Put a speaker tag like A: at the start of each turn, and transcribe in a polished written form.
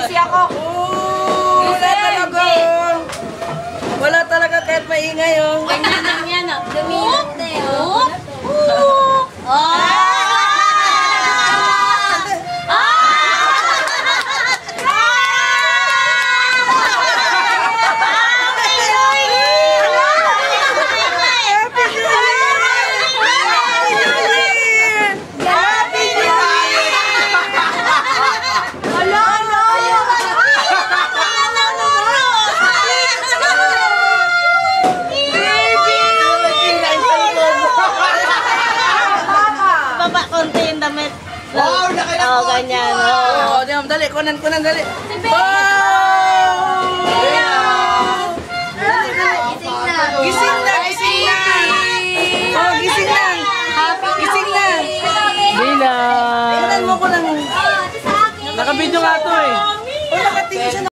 A: Busy ako.
B: Wala talaga. Wala talaga kahit maingay oh.
A: Ganyan lang yan oh. Dumilat na yun.
C: Wow, laki na po.
A: Ganyan.
B: Oh, dali, kunan, dali. Gising na. Oh, gising na. Gising na.
C: Bila.
B: Tingnan mo ko lang.
C: Nakabidyo nga to eh.